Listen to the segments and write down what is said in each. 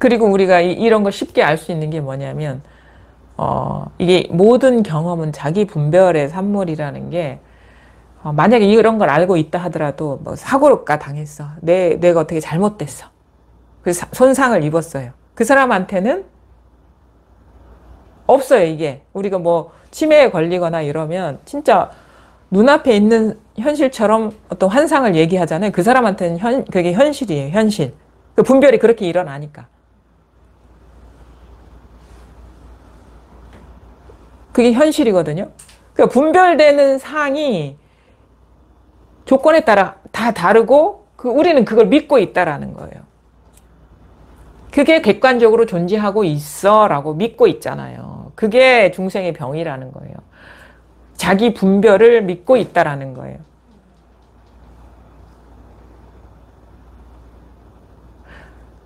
그리고 우리가 이런 걸 쉽게 알 수 있는 게 뭐냐면, 이게 모든 경험은 자기 분별의 산물이라는 게, 만약에 이런 걸 알고 있다 하더라도, 뭐, 사고가 당했어. 내가 어떻게 잘못됐어. 그래서 손상을 입었어요. 그 사람한테는 없어요, 이게. 우리가 뭐, 치매에 걸리거나 이러면, 진짜 눈앞에 있는 현실처럼 어떤 환상을 얘기하잖아요. 그 사람한테는 그게 현실이에요, 현실. 그 분별이 그렇게 일어나니까. 그게 현실이거든요. 그러니까 분별되는 상이 조건에 따라 다 다르고 우리는 그걸 믿고 있다라는 거예요. 그게 객관적으로 존재하고 있어라고 믿고 있잖아요. 그게 중생의 병이라는 거예요. 자기 분별을 믿고 있다라는 거예요.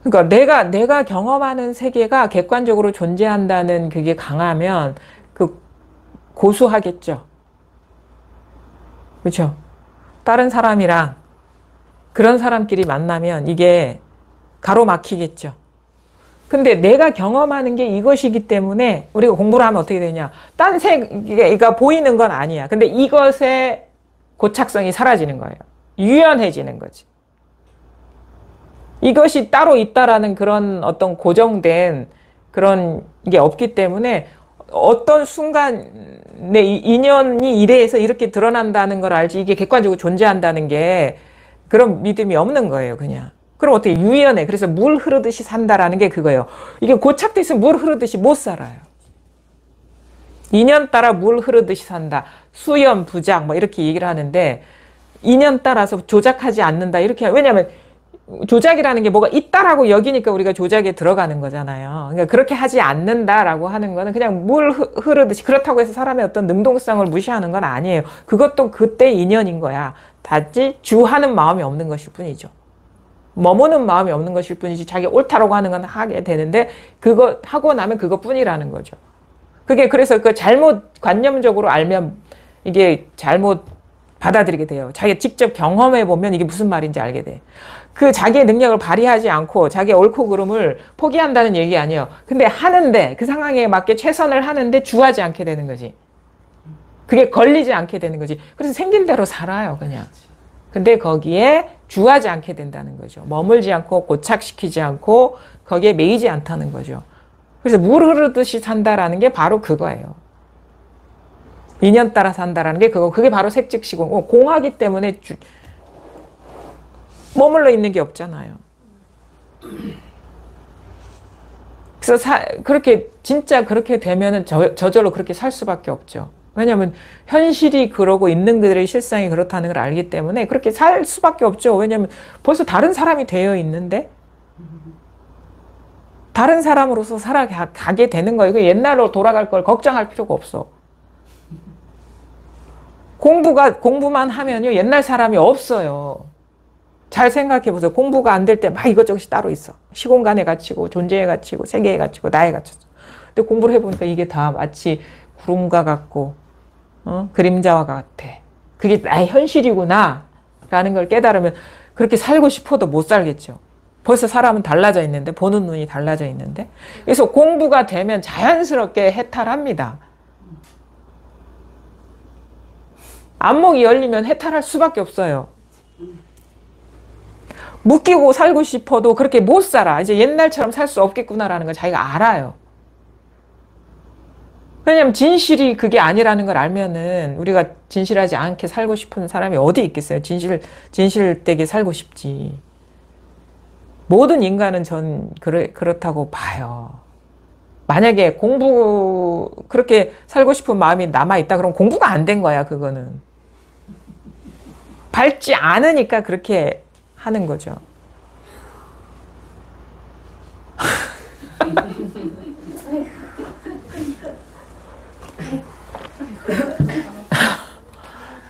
그러니까 내가 경험하는 세계가 객관적으로 존재한다는 그게 강하면 고수하겠죠. 그렇죠? 다른 사람이랑 그런 사람끼리 만나면 이게 가로막히겠죠. 근데 내가 경험하는 게 이것이기 때문에 우리가 공부를 하면 어떻게 되냐. 딴 세계가 보이는 건 아니야. 근데 이것의 고착성이 사라지는 거예요. 유연해지는 거지. 이것이 따로 있다라는 그런 어떤 고정된 그런 게 없기 때문에 어떤 순간 내 인연이 이래서 이렇게 드러난다는 걸 알지 이게 객관적으로 존재한다는 게 그런 믿음이 없는 거예요, 그냥. 그럼 어떻게 유연해. 그래서 물 흐르듯이 산다라는 게 그거예요. 이게 고착돼 있으면 물 흐르듯이 못 살아요. 인연 따라 물 흐르듯이 산다. 수연, 부작 뭐 이렇게 얘기를 하는데 인연 따라서 조작하지 않는다. 이렇게 왜냐하면 조작이라는 게 뭐가 있다라고 여기니까 우리가 조작에 들어가는 거잖아요. 그러니까 그렇게 하지 않는다라고 하는 거는 그냥 물 흐르듯이 그렇다고 해서 사람의 어떤 능동성을 무시하는 건 아니에요. 그것도 그때 인연인 거야. 단지 주하는 마음이 없는 것일 뿐이죠. 머무는 마음이 없는 것일 뿐이지 자기 옳다라고 하는 건 하게 되는데 그거 하고 나면 그것뿐이라는 거죠. 그게 그래서 그 잘못 관념적으로 알면 이게 잘못 받아들이게 돼요. 자기가 직접 경험해 보면 이게 무슨 말인지 알게 돼. 그 자기의 능력을 발휘하지 않고 자기의 옳고 그름을 포기한다는 얘기 아니에요. 근데 하는데 그 상황에 맞게 최선을 하는데 주하지 않게 되는 거지. 그게 걸리지 않게 되는 거지. 그래서 생긴 대로 살아요, 그냥. 근데 거기에 주하지 않게 된다는 거죠. 머물지 않고 고착시키지 않고 거기에 매이지 않다는 거죠. 그래서 물 흐르듯이 산다라는 게 바로 그거예요. 인연 따라 산다라는 게 그게 바로 색즉시공. 공하기 때문에 머물러 있는 게 없잖아요. 그래서 그렇게 진짜 그렇게 되면은 저절로 그렇게 살 수밖에 없죠. 왜냐하면 현실이 그러고 있는 그들의 실상이 그렇다는 걸 알기 때문에 그렇게 살 수밖에 없죠. 왜냐하면 벌써 다른 사람이 되어 있는데 다른 사람으로서 살아가게 되는 거예요. 옛날로 돌아갈 걸 걱정할 필요가 없어. 공부만 하면요 옛날 사람이 없어요. 잘 생각해 보세요. 공부가 안 될 때 막 이것저것이 따로 있어. 시공간에 갇히고 존재에 갇히고 세계에 갇히고 나에 갇혔어. 근데 공부를 해보니까 이게 다 마치 구름과 같고 그림자와 같아. 그게 나의 현실이구나 라는 걸 깨달으면 그렇게 살고 싶어도 못 살겠죠. 벌써 사람은 달라져 있는데 보는 눈이 달라져 있는데 그래서 공부가 되면 자연스럽게 해탈합니다. 안목이 열리면 해탈할 수밖에 없어요. 묶이고 살고 싶어도 그렇게 못 살아. 이제 옛날처럼 살 수 없겠구나라는 걸 자기가 알아요. 왜냐면 진실이 그게 아니라는 걸 알면은 우리가 진실하지 않게 살고 싶은 사람이 어디 있겠어요. 진실되게 살고 싶지. 모든 인간은 전 그렇다고 봐요. 만약에 그렇게 살고 싶은 마음이 남아있다 그러면 공부가 안 된 거야, 그거는. 밝지 않으니까 그렇게 하는 거죠.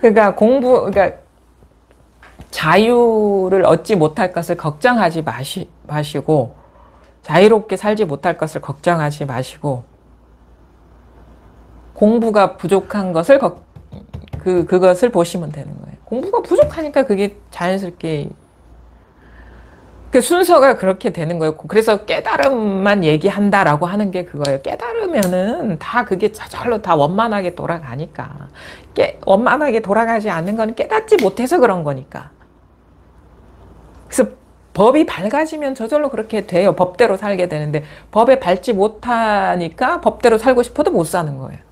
그러니까 자유를 얻지 못할 것을 걱정하지 마시고, 자유롭게 살지 못할 것을 걱정하지 마시고, 공부가 부족한 것을 그것을 보시면 되는 거예요. 공부가 부족하니까 그게 자연스럽게 그 순서가 그렇게 되는 거예요. 그래서 깨달음만 얘기한다라고 하는 게 그거예요. 깨달으면은 다 그게 저절로 다 원만하게 돌아가니까. 원만하게 돌아가지 않는 거는 깨닫지 못해서 그런 거니까. 그래서 법이 밝아지면 저절로 그렇게 돼요. 법대로 살게 되는데 법에 밟지 못하니까 법대로 살고 싶어도 못 사는 거예요.